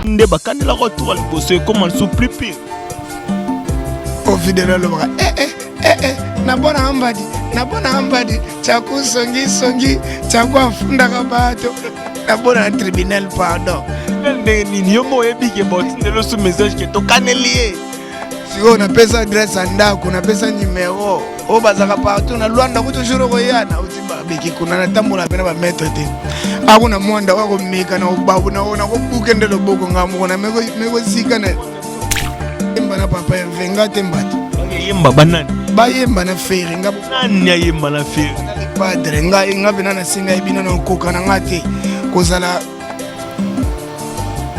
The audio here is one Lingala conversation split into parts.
nde bakandela retour liboso ekoma lisusu plus pire. Ofidela lobaka nabona ambadi chakusongi chakuafundaka bato nabona na tribunal pardon ndenge nini yo moyebike botindelo su message ke tokaneli ye sikoyo napesa adresse ya ndako napesa numero oyo bazaka partout na lwanda ku toujours koyana uti babeki kuna natambola mpe na bametre te akuna mwanda wakomika na obabu na kobuke nde loboko nga moko na mekosika na yemba na papa venga te mbati yemba banani bayemba na fere nga nani ayemba na fere padre nga pena nasinga ebina na okoka na nga te kozala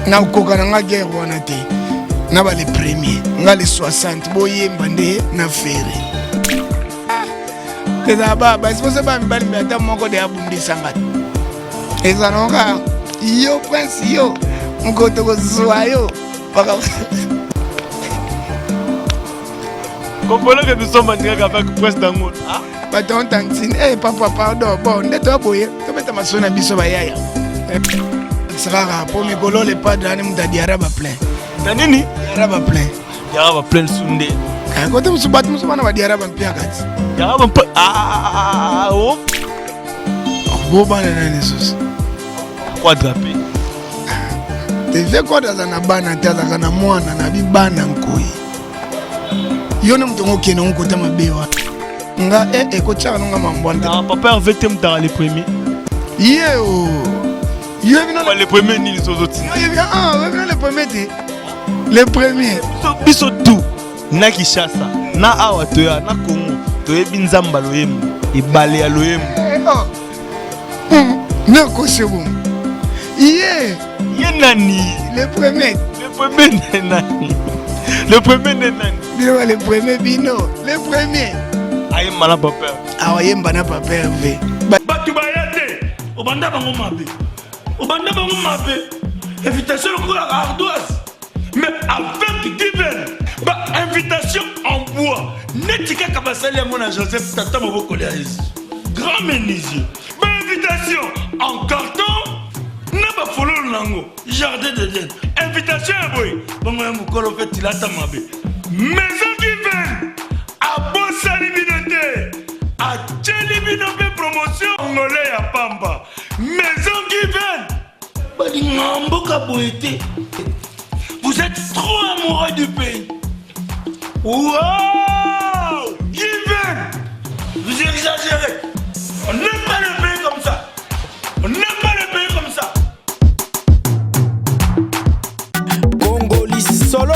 na okoka na nga guerre wana te na bale premier nga le 60 boyemba nde na fere eza baba esipose bamibali mbe ata moko de abundisanga eza noka yo prince yo mokoto kozwa yo comprenez que nous sommes en direct avec Prince Dangola. Bato tantine papa pardon bon nde toboye tobeta maso na biso bayaya sera pour mikolo le padre ani mutadi araba plein na nini araba plein yaraba plein sunde kote musubatu musubana ba diaraba mpia kati yaraba oh bo bana na nesus quadrapé te fait quoi dans na bana tazaka na mwana na bibana nkoi yone mtongo kene onko mabewa nga ekochaka nonga mambwanda papa Hervé Temtara les premiers yeo les premiers ni les autres les premiers te les premiers biso tout na Kinshasa na awa toya na Congo toyebi nzamba loyembo ebale ya loyembo na kosebo ye nani les premiers nani le premier nani bino les premiers bino les premiers ayemba na papa awayemba na papa Hervé batu bayate obanda bango mabe invitation lokola ardoise mais avec divers invitation en bois neti kaka basali ya mona Joseph tata moboko ya Yesu grand menuisier invitation en carton na ba fololo nango jardin d'Eden invitation ya boy bongo ya mukolo fait ilata mabe maison divers abosali binote acheli binope promotion ngole ya pamba maison divers balingamboka boete. Vous êtes trop amoureux du pays. Wow! Given! Vous exagérez. On n'aime pas le pays comme ça. On n'aime pas le pays comme ça. Congolis solo.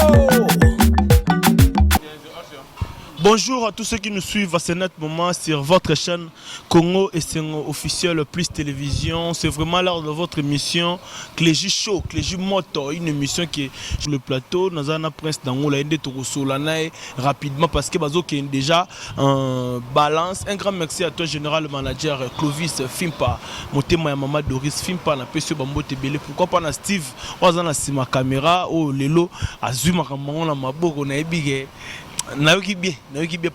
Bonjour à tous ceux qui nous suivent à ce net moment sur votre chaîne Congo et Sengo officiel plus télévision. C'est vraiment l'heure de votre émission Cléji Show, Cléji Moto, une émission qui est sur le plateau. Nous avons Prince Dangola rapidement parce que Bazo qui est déjà en balance. Un grand merci à toi général manager Clovis Fimpa, Motema Mama Doris Fimpa, na PC Bambo Tebele. Pourquoi pas na Steve, on a ma caméra, oh Lelo, Azuma Ramango na Maboko na Ebige. Nayoki bien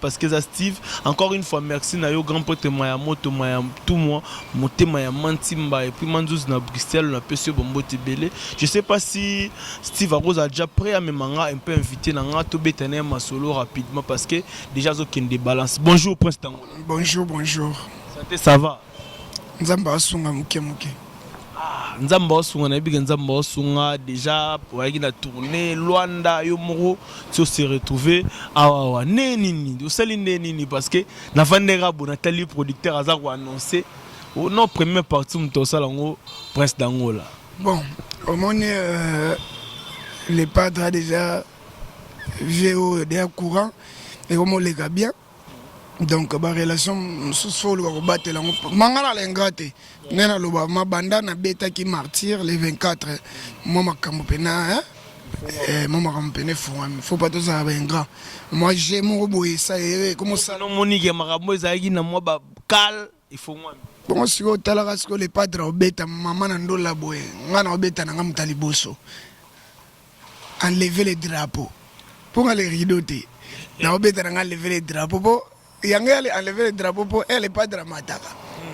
parce que ça Steve encore une fois merci nayo grand pote Maya Moto Maya tout moi monter Maya Mantimba et puis Manzouz na Bruxelles na PC Bombo Tebele. Je sais pas si Steve Arose a déjà prêt à me manga un peu invité na nga to betane ma solo rapidement parce que déjà zo kende balance. Bonjour Prince Tangola. Bonjour. Santé ça va? Nzamba asunga muke. Nzamba osunga na biga nzamba osunga déjà pour aller na tournée Luanda yo moro tu se retrouver awa neni osali neni parce que na vandera Bonatali producteur aza ko annoncer non première partie mto sala ngo Prince Dangola. Bon au moins les padres déjà VO déjà courant et comment les gars bien. Donc ba relation solo ko batela mangala lengate nena loba mabanda na beta ki martyr les 24 moi makambo pena moi makambo pena faut pas tous avoir un grand moi j'ai mon boy ça comment ça non monique makambo ezaki na moi ba cal il faut moi bon si o tala parce que les padres beta maman na ndola boy ngana obeta na ngamta liboso enlever les drapeaux pour aller ridoter na obeta na enlever les drapeaux Yangeli enlever le drapeau pour elle est pas dramatique.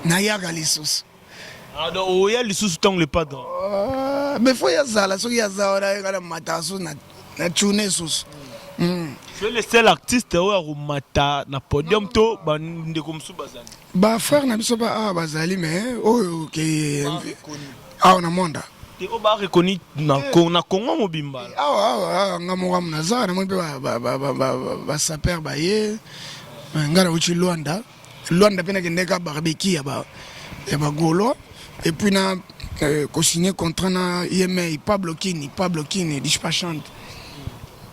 Nayaga lissus. Ah donc il y a lissus tant le padre. Mais faut y azala so y azala kana mataso na tune sus. Tu es le seul artiste où a mata na podium to bande comme sous bazali. Ba frère na biso ba bazali mais oh ke on a monda. Te o ba reconnu na Congo mobimba. Ngamoga mnaza na mpe ba saper ba ye. Ngara uchi Luanda pena kendeka barbecue ya ba golo et puis na co-signé contrat na IMA Pablo Kini dispatchante.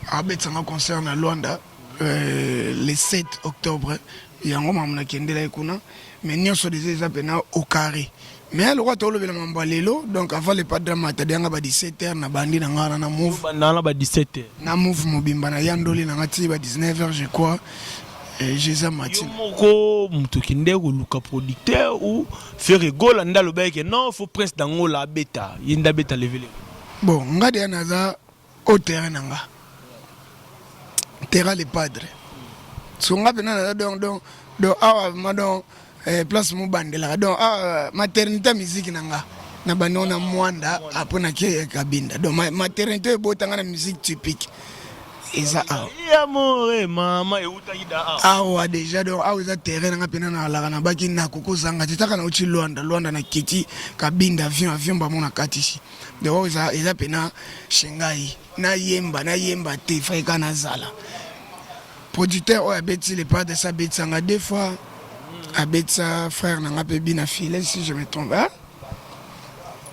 Abet ça concerne Luanda le 7 octobre yango mamna kendela ikuna mais nyonso des apena au carré mais le roi tolo bela mambalelo donc avant le pas drama tadanga ba 17h na bandi na ngara na move na ba 17h na move mobimba na yandoli na ngati ba 19h je crois Jésus Martin moko muto kinde ko luka producteur ou faire rigole nda lo ba que non faut presse dango la beta yinda beta level bon ngade anaza au terrain nanga terrain les padres songa pena donc awa madon place mu bandela donc maternité musique nanga na banona mwanda apona ke kabinda donc maternité botanga na musique typique eza amore mama eutaida awa déjà donc awa eza terrain nanga pena na la na baki na kokozanga titaka na uchi Luanda na kiti kabinda avion ba mona katishi donc eza pena shengai na yemba te faika na zala producteur o abeti les pas de sa betsanga deux fois abetsa frère nanga pe bina file si je me trompe hein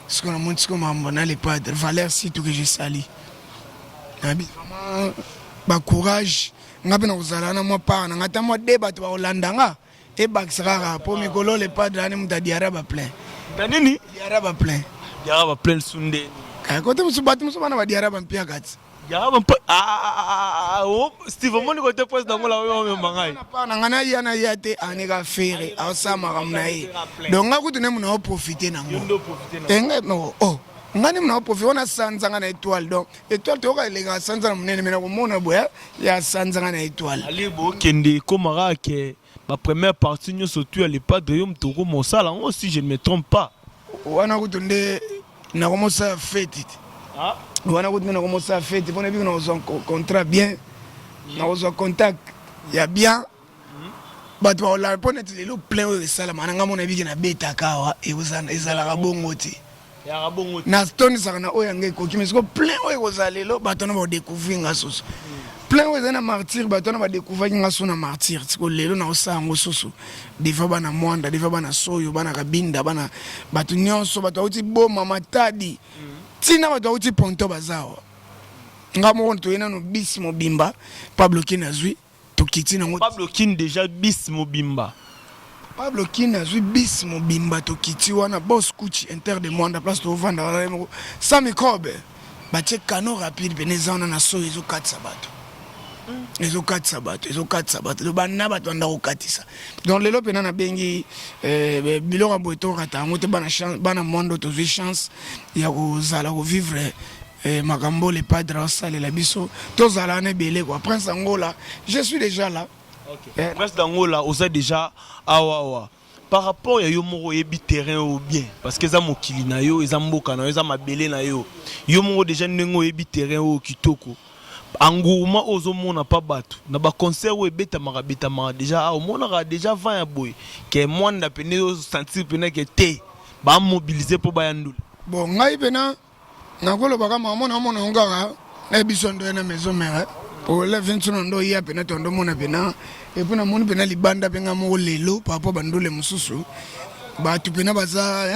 ce qu'on a montré comme on les pas de valeur si tout que j'ai sali nabi vraiment ba courage ngabe na kozala na mo pa na ngata mo débat ba olandanga e baksara po mikolo les pas de ani muta diaraba plein nini diaraba plein sunde ka kote musubati musubana ba diaraba mpia kati Yaraba mpa Steve Moni côté poste dans la rue mangai. Na ngana yana yate anega fere awsama kamna yi. Donc ngakutu ne muna profiter nango. Enga no ngani muna profiter ona sanzanga na étoile donc étoile to ka lenga sanzanga munene mena ko mona boya ya sanzanga na étoile. Ali bo kende komara ke ma première partie nous surtout elle pas de yom toko mosala aussi je ne me trompe pas. Wana kutunde na komosa fête. Ah wana kuti na komosa fête pona bi na ozo contrat bien na ozo contact ya bien bato wala pona tilelo plein o sala mananga mona bi na beta kawa e uzana ezala ka bongo ti ya ka bongo na stone sakana o yange ko kimesiko plein o kozalelo bato na ba découvrir ngasoso plein o ezana martyr bato na ba découvrir ngaso na martyr tiko lelo na osango soso defa bana mwanda defa bana soyo bana kabinda bana bato nyonso bato uti boma matadi tina bato uti ponto bazao ngamo to yena no bis mobimba Pablo Kini azui to kitina ngo Pablo Kini déjà bis mobimba Pablo Kini azui bis mobimba to kiti wana boss kuchi inter de monde place to vanda sans microbe ba che cano rapide benezana na so ezo katsa bato ezo katsa bato bana bato anda ko katisa donc lelo pena na bengi biloko boito kata ngote bana chance bana monde to chance ya ko zala ko vivre makambo les padres osale la biso tozala na belé quoi prince Angola je suis déjà là. OK prince d'Angola osa déjà awa par rapport ya yo moko yebi terrain au bien parce que za mokili na yo eza mboka na yo eza mabele na yo moko déjà ndengo yebi terrain au kitoko anguma ozomona pa bato na ba concert o ebeta makabeta maka déjà omona déjà 20 ya boy ke mwanda pene o sentir pene ke te ba mobiliser po ba yandula bon ngai pena nakolo baka mona ngaka na biso ndo na maison mère pour le 21 ndo ya pena tondo mona pena et puis na moni pena libanda penga mo lelo papa bandole mususu ba tu pena baza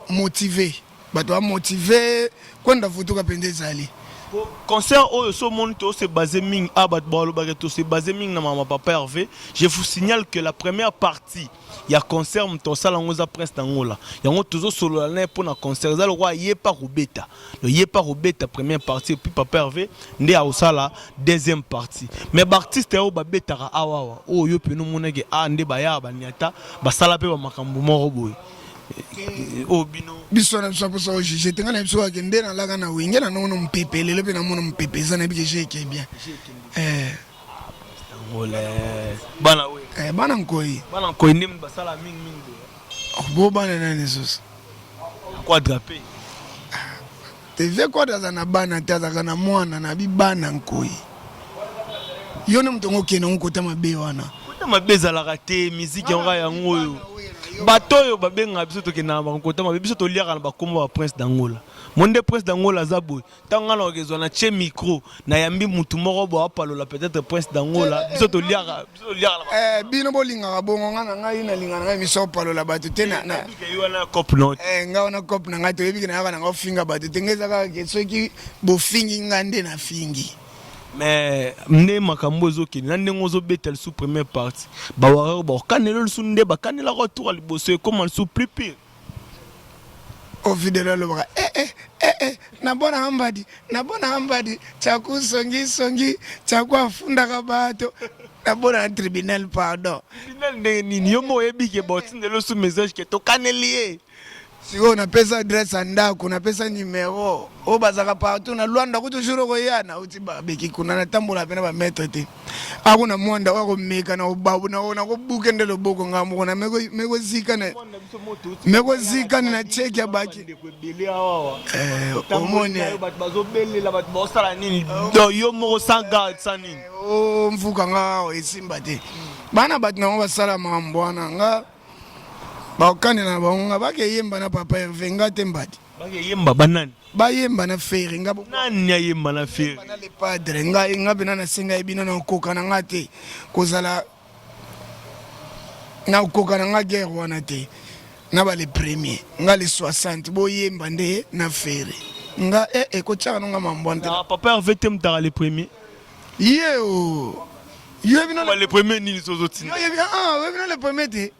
motivé bato a motivé kwenda futuka pende zali concert oyo so monto se basé ming abat balo bageto se basé ming na mama papa Hervé. Je vous signale que la première partie il y a concert mto sala ngoza presse d'Angola yango tozo solo na pour na concert za le roi yepa robeta le yepa robeta première partie puis papa Hervé nde a osala deuxième partie mais artiste o ba betara awawa o yo pe no monege nde ba ya ba niata ba sala pe ba makambo moko boy obino biso na biso poso je tenga na biso akende na laka na winge na nono mpepe lelo pe na mono mpepe za na bi je ke bien ngole bana we bana nkoi nim basala ming bo bana na nesos quadrapé TV kwa daza na bana te azaka na mwana na bibana nkoi yo ne mutongo kena nkota mabe wana kota mabe ezalaka te miziki yango yango oyo bato oyo babenga biso tokena bakota mabe biso toliaka na bakombo ba Prince d'Angola monde Prince d'Angola za boy ntango ngana okezwa na tie micro na yambi mutu moko bo apalola peut-être Prince d'Angola biso toliaka bino bolingaka bongo ngana ngai na lingana ngai miso palola bato te na wana cop note nga wana cop na ngai toyebi na yaka na nga finga bato te ngezaka ke soki bofingi ngande na fingi mais mne makambo ezokende na ndenge ozobetela sous première partie bawareur bakanela lisu nde bakanela retour liboso ekoma lisu plus pire ofidela lobaka nabona hambadi chakusongi chakuafundaka bato nabona na tribunal pardon tribunal ndenge nini yo mo oyebike botindela su message ke tokaneli ye siko napesa adresse ya ndako napesa numero oyo bazaka partout na lwanda ku toujours koyana uti babeki kuna natambola pena bametre te akuna mwanda oyo akomeka na obabu na kobuke nde loboko nga moko na mekozikane na cheki ya baki omoni yo moko sans garde sans nini mfuka nga esimba te bana bato nango basala makambo wana nga bakanela bango nga bakeyemba na papa Hervé nga te mbati bakeyemba banani bayemba na feri nga nani ayemba na feri na le padre nga pena nasenga ebino na okoka na nga te kozala na okoka na nga guerre wana te na bale premier nga le 60 boyemba nde na feri nga kotiaka nonga mambo ante papa Hervé te mutaka le premier yo ebino le premier nini sozotina ebino le premier te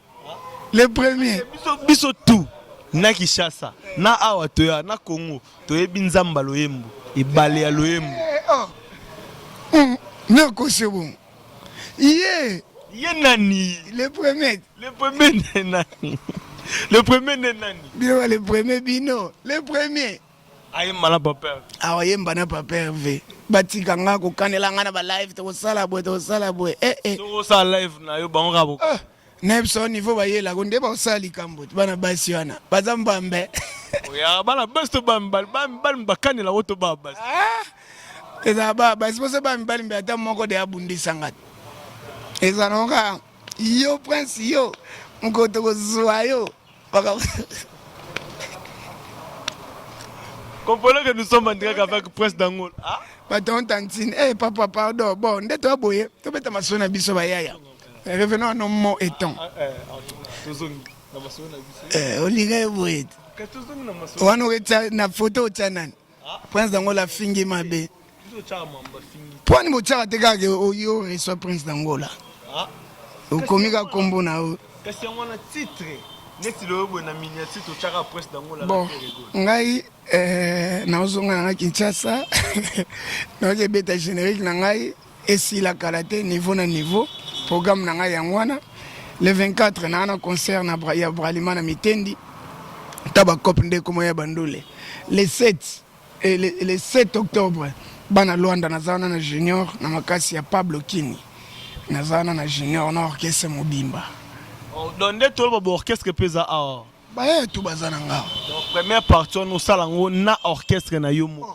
le premier biso tout na Kinshasa na awa toya na Congo toyebi nzamba loyembo ibale ya loyembo ne kosebo ye nani le premier nani le premier nani bino le premier bino le premier ayemba na papa awa yemba na papa Hervé batika nga kokanela nga na ba live tosala boye tosala live na yo bango rabo Nepso niveau bayela ko nde ba osala likambo bana basi wana baza mbambe oya bana basi to bambal bakanela woto baba eza basi bose bambali mbe ata moko de abundisa ngati eza noka yo prince yo ngoto kozwa yo baka comprenez que nous sommes en direct avec Prince d'Angola baton tantine papa pardon bon nde to boye to beta masona biso bayaya revenons à nos mots étant. Oliga boy. Wana weta na photo chanani. Prince d'Angola fingi mabe. Pwani mochaka tekage oyo reçoit Prince d'Angola. Okomika kombo na o. Kasi wana titre. Neti lobo na miniature to chaka Prince d'Angola. Bon, ngai na ozonga na Kinshasa. Na ke beta générique na ngai esi la karaté niveau na niveau. Programme na ngai yangwana le 24 na ana concert na ya Bralima na Mitendi taba cop nde komo ya bandole le 7 et le 7 octobre bana Luanda nazana na junior na makasi ya Pablo Kini nazana na junior na orchestre Mobimba donde to ba orchestre pesa ba tout bazana nga donc première partie on sala ngo na orchestre na yomo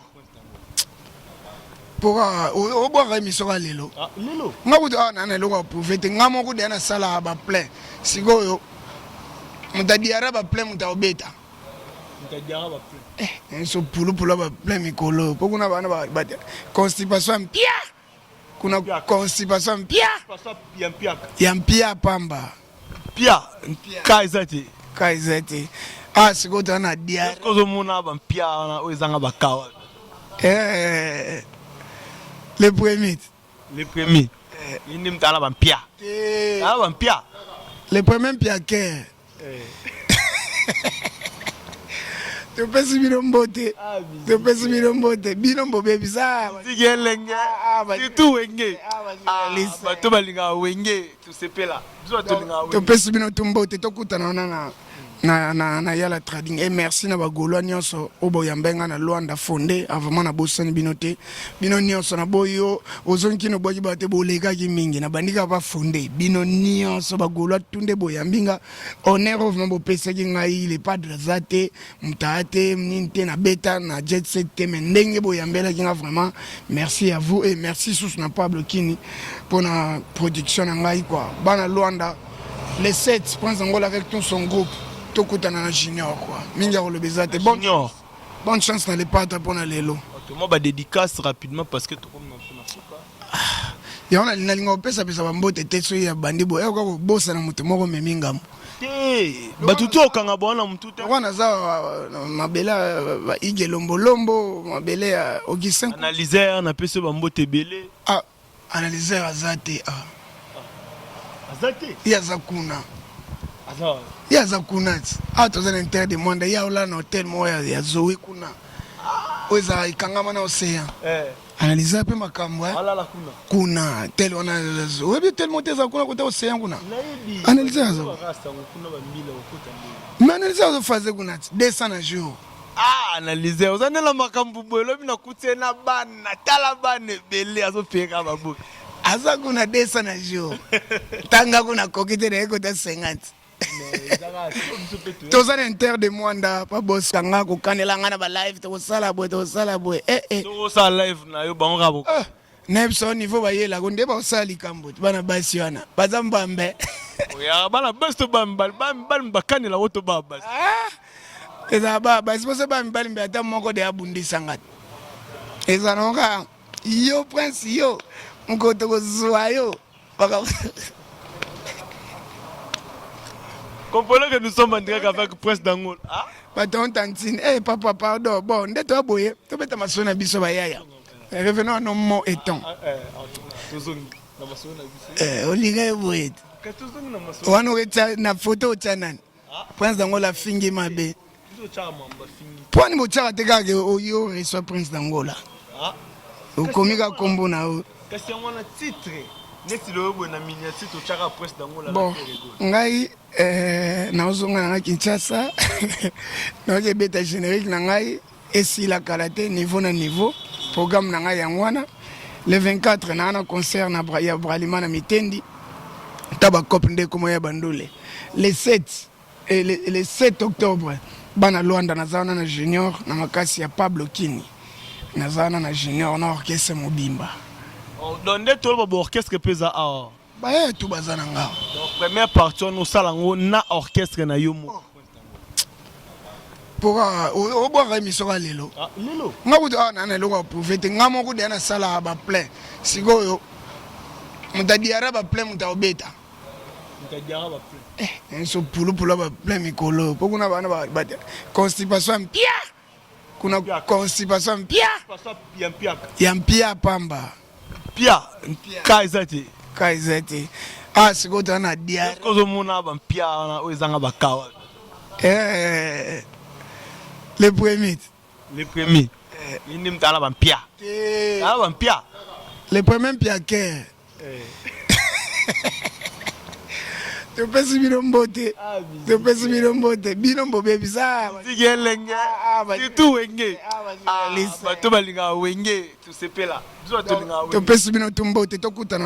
pour oboka émission ya lelo lelo nga kuti nana eloko aprouvete nga moko de na sala ba plein sikoyo mutadiara ba plein mutaobeta mutadiara ba plein so pulupulu ba plein mikolo po kuna bana ba constipation mpia kuna constipation mpia ya mpia pamba mpia kaizati sikoyo tana diara kozo mona ba mpia na oyezanga bakawa le premier. Il n'y a pas de pia. Le premier pia que. Tu peux subir un beauté. Tu peux subir un beauté. Binombo baby ça. Si tu es lengue. Si tu es lengue. Tu vas lengue. Tu sais pas là. Tu peux subir un beauté. Tu coûtes na na yala trading et merci na bagolo nyonso oboyambenga na Luanda fondé avant na bosani binote bino nyonso na boyo ozonki no boyi bate bolega ki mingi na bandika ba fondé bino nyonso bagolo tunde boyambinga honor of mambo pesa ki ngai le padre zate mtaate mninte na beta na jet set teme ndenge boyambela ki vraiment merci à vous et merci sous na Pablo Kini pour la production ngai quoi bana Luanda les 7 prends Angola avec tout son groupe tokutana na junior quoi mingi le bezate bonne chance dans les pattes pour na lelo moi ba dédicace rapidement parce que tout comme na suka ya on a linga pesa pesa bambote teso ya bandibo e ko bossa na mutu moko memingam batutu okanga bwana mtuta wana za mabela ba ige lombolombo mabele ya Augustin analyser na pesa bambote belé analyser azate azate ya zakuna azao ya zakuna toza inter de monde ya ola na hotel moya ya Zoe kuna oza ikangama na océan analyser pe makambo alala kuna tel wana Zoe tel moteza kuna kote océan kuna analyser azo kuna ba mila okota mais analyser azo faze kuna 200 na jour analyser ozanela makambo boelo bina kutie na bana tala bana belé azo peka babu aza kuna 200 na jour tanga kuna kokite na ekota 50 toza na inter de mwanda pa boss kanga ko kanela ngana ba live to sala boy to sala live na yo bango rabo nepso niveau ba yela ko ndeba osala likambo bana basi wana bazamba mbe ya bana best bambal bakanela woto baba eza baba sipose ba mbali mbe ata moko de abundisa ngati eza noka yo prince yo ngoto ko zwayo baka comprenez que nous sommes en direct avec Prince d'Angola. Baton tantine, papa, pardon, bon, de toi, boy, tu peux te masser un biso bayaya. Revenons à nos mots étant. Olivier Boyd. On aurait na photo au Chanan. Prince d'Angola fingi mabe. Point de mocha te gage au yo reçoit Prince d'Angola. Au comica combo na o. Question on a titre. Next le bo na miniature to chaka Prince d'Angola. Bon, ngai naozonga na Kinshasa. Na ke beta générique na ngai esi la karaté niveau na niveau. Programme na ngai yangwana. Le 24 na un concert na ya Bralima na Mitendi. Taba cop nde komo ya bandole. Le 7 et le 7 octobre bana Luanda nazana na junior na makasi ya Pablo Kini. Nazana na junior na orchestre Mobimba. Donc nde to ba orchestre pesa a. Ba tout bazana nga. Donc première partie on sala ngo na orchestre na yomo. Pour au boire émission à lelo. Lelo. Nga ku na na loko prophète nga moko de na sala ba plein. Sigoyo mutadiara ba plein mutaobeta. Mutadiara ba plein. Enso pulu ba plein mikolo. Pokuna bana ba constipation pia. Kuna constipation pia. Pia pamba. Pia kaizati. Sigo na dia. Kozo mona ba pia na ozanga ba kawa. Le premier. Ini mtala ba pia. Ba pia. Le premier pia ke. Tu peux subir un beauté. Tu peux subir un beauté. Binombo baby ça. Tigelenge. Tu wenge. Tu balinga wenge. Tu sais là. Tu peux subir un beauté. Tu kuta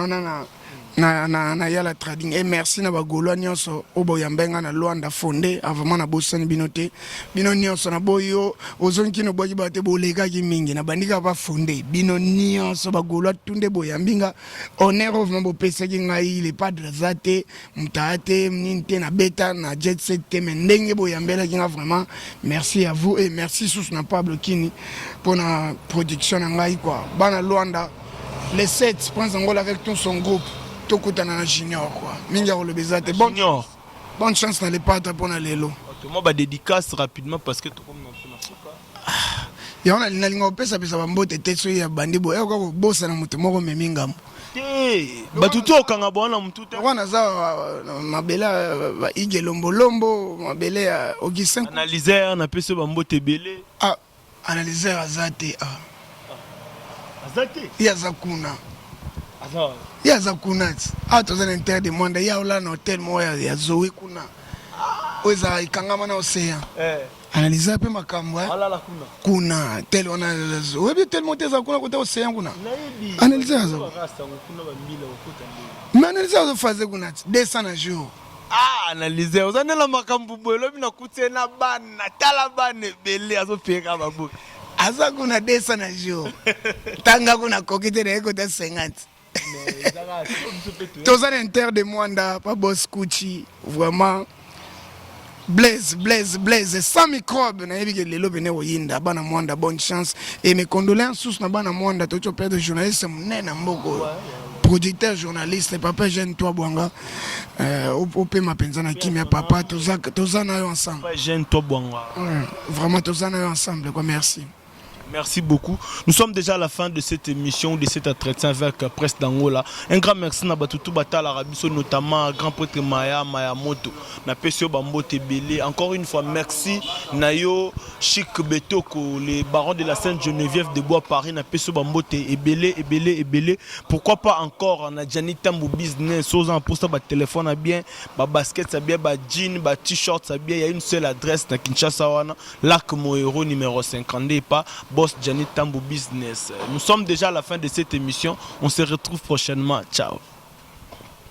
na yala trading et merci na bagolo nyonso oboyambenga na Luanda fondé avant na bosani binote bino nyonso na boyo ozonki no boyi bate bolega ki mingi na bandika ba fondé bino nyonso bagolo tunde boyambinga honor of mambo pesa ki ngai le padre zate mtaate mninte na beta na jet set teme ndenge boyambela ki vraiment merci à vous et merci sous na Pablo Kini pour la production ngai quoi bana Luanda les 7 prends Angola avec tout son groupe tokutana na junior quoi mingi le bezate bonne chance dans les pattes pour na lelo moi ba dédicace rapidement parce que tout comme na suka ya on a linga pesa bambote teso ya bandibo e ko bossa na mutu moko memingam batutu okanga bwana mtuta wana za mabela ba ige lombolombo mabele ya Augustin analyser na pesa bambote belé analyser azate azate ya zakuna azao ya zakuna toza na inter de monde ya ola na hotel moya ya Zoe kuna oyo ezala ekangama na océan analyse mpe makambo kuna tel wana oyebi tel moto ezala kuna kota océan kuna analyse azo mais analyse azofaze kuna 200 na jour analyse ozanela makambo boye elobi nakuti na bana tala bana ebele azopeka baboye aza kuna 200 na jour tanga kuna koki te na ye kota 50 toza na inter de mwanda pa bos kuchi vraiment Blaise, sans microbe, na yebi ke lelo bene oyinda bana mwanda bonne chance et mes condoléances na bana mwanda to père de journaliste munene mboko producteur journaliste papa jeune toi bwanga ope mapenza na kimia papa toza na yo ensemble papa jeune toi bwanga vraiment toza na yo ensemble quoi merci. Merci beaucoup. Nous sommes déjà à la fin de cette émission, de cet entretien avec Presse d'Angola. Un grand merci à Batutu Bata l'Arabiso, notamment à Grand Prêtre Mayamoto, na Pesio Bambo Tebele. Encore une fois, merci Nayo Chic Betoko, les barons de la Sainte-Geneviève de Bois Paris, na Pesio Bambo Ebele. Pourquoi pas encore na Gianni Tambo Business, aux en pour ça, téléphone à bien, basket à bien, jean, t-shirt à bien. Il y a une seule adresse na Kinshasa, Lac Moero numéro 52, pas Boss Gianni Tambo Business. Nous sommes déjà à la fin de cette émission. On se retrouve prochainement. Ciao.